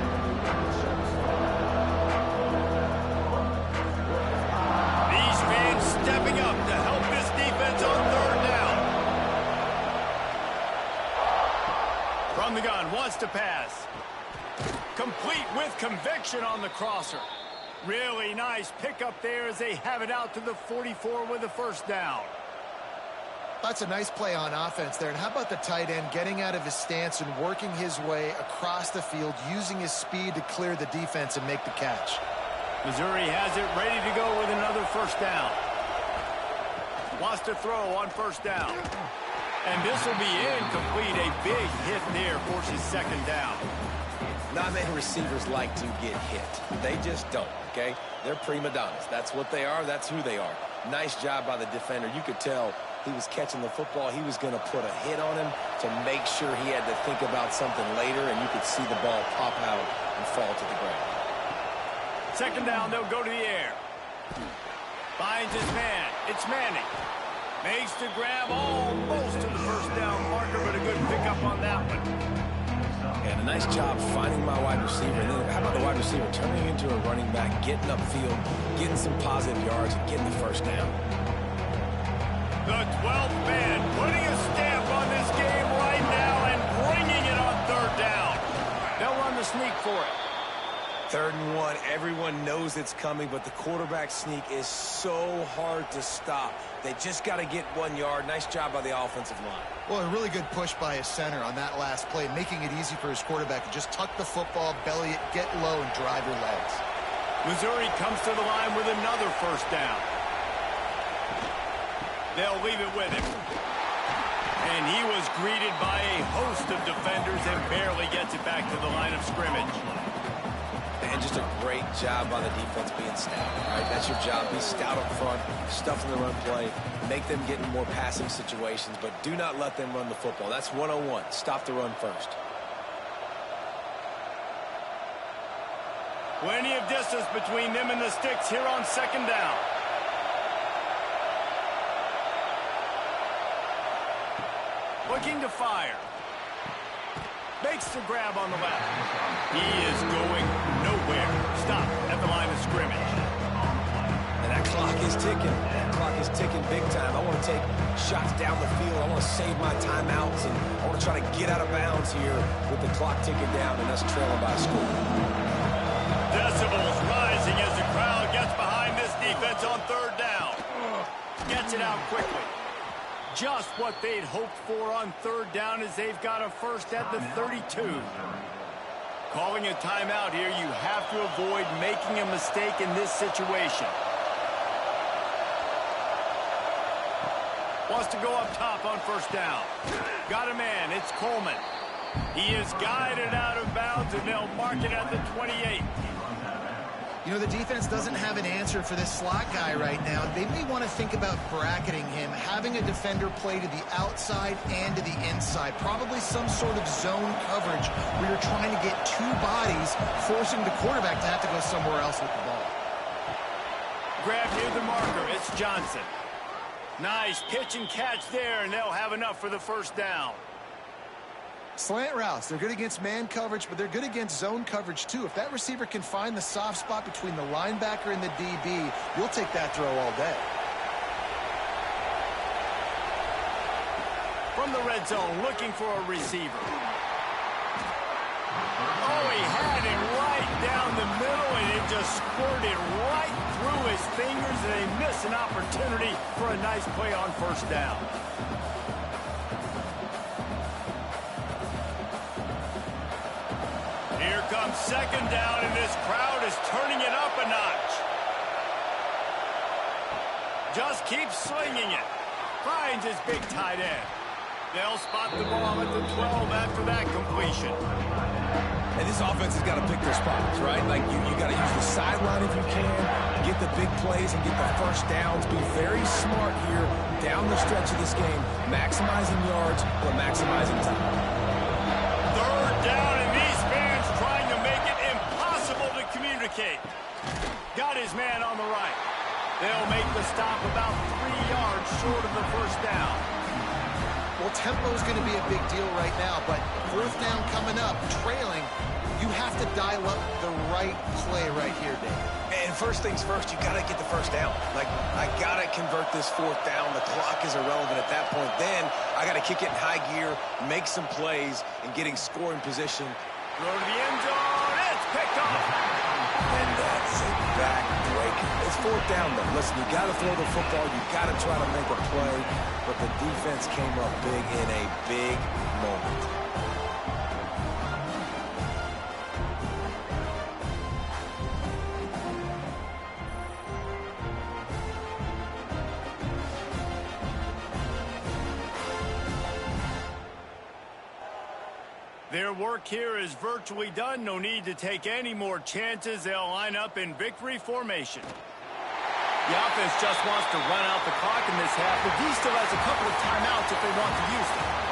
These fans stepping up to help this defense on 3rd down. From the gun, wants to pass. Complete with conviction on the crosser. Really nice pickup there as they have it out to the 44 with the 1st down. That's a nice play on offense there. And how about the tight end getting out of his stance and working his way across the field, using his speed to clear the defense and make the catch. Missouri has it ready to go with another 1st down. Wants to throw on 1st down. And this will be incomplete. A big hit there forces 2nd down. Not many receivers like to get hit. They just don't, okay? They're prima donnas. That's what they are. That's who they are. Nice job by the defender. You could tell he was catching the football. He was going to put a hit on him to make sure he had to think about something later, and you could see the ball pop out and fall to the ground. Second down, they'll go to the air. Finds his man. It's Manning. Makes the grab almost to the first down marker, but a good pickup on that one. And a nice job finding my wide receiver. And then how about the wide receiver turning into a running back, getting upfield, getting some positive yards, and getting the first down. The 12th man putting a stamp on this game right now and bringing it on third down. They'll run the sneak for it. 3rd and 1. Everyone knows it's coming, but the quarterback sneak is so hard to stop. They just got to get 1 yard. Nice job by the offensive line. Well, a really good push by his center on that last play, making it easy for his quarterback to just tuck the football, belly it, get low, and drive your legs. Missouri comes to the line with another first down. They'll leave it with him. And he was greeted by a host of defenders and barely gets it back to the line of scrimmage. And just a great job by the defense being stout. All right, that's your job. Be stout up front, stuff in the run play, make them get in more passing situations, but do not let them run the football. That's 101. Stop the run first. Plenty of distance between them and the sticks here on second down. Looking to fire. Makes the grab on the left. He is going nowhere. Stop at the line of scrimmage. And that clock is ticking. That clock is ticking big time. I want to take shots down the field. I want to save my timeouts, and I want to try to get out of bounds here with the clock ticking down and us trailing by a score. Decibels rising as the crowd gets behind this defense on third down. Gets it out quickly. Just what they'd hoped for on third down as they've got a first at the 32. Calling a timeout here, you have to avoid making a mistake in this situation. Wants to go up top on first down. Got a man, it's Coleman. He is guided out of bounds, and they'll mark it at the 28. You know, the defense doesn't have an answer for this slot guy right now. They may want to think about bracketing him, having a defender play to the outside and to the inside. Probably some sort of zone coverage where you're trying to get two bodies, forcing the quarterback to have to go somewhere else with the ball. Grab near the marker. It's Johnson. Nice pitch and catch there, and they'll have enough for the first down. Slant routes, they're good against man coverage, but they're good against zone coverage too. If that receiver can find the soft spot between the linebacker and the DB, you'll take that throw all day. From the red zone, looking for a receiver. Oh, he had it right down the middle, and it just squirted right through his fingers, and they miss an opportunity for a nice play on first down. Here comes second down, and this crowd is turning it up a notch. Just keeps slinging it. Finds his big tight end. They'll spot the ball at the 12 after that completion. And this offense has got to pick their spots, right? Like, you got to use the sideline if you can, get the big plays and get the first downs. Be very smart here down the stretch of this game, maximizing yards, but maximizing time. Third down, and these fans trying to make it impossible to communicate. Got his man on the right. They'll make the stop about 3 yards short of the first down. Well, tempo is going to be a big deal right now, but fourth down coming up, trailing, you have to dial up the right play right here, Dave. And first things first, you got to get the first down. Like, I got to convert this fourth down. The clock is irrelevant at that point. Then I got to kick it in high gear, make some plays, and getting scoring position. Throw to the end zone. It's picked off. And that's a back-breaker. It's fourth down, though. Listen, you got to throw the football. You got to try to make a play. But the defense came up big in a big moment. Their work here is virtually done. No need to take any more chances. They'll line up in victory formation. The offense just wants to run out the clock in this half, but D still has a couple of timeouts if they want to use them.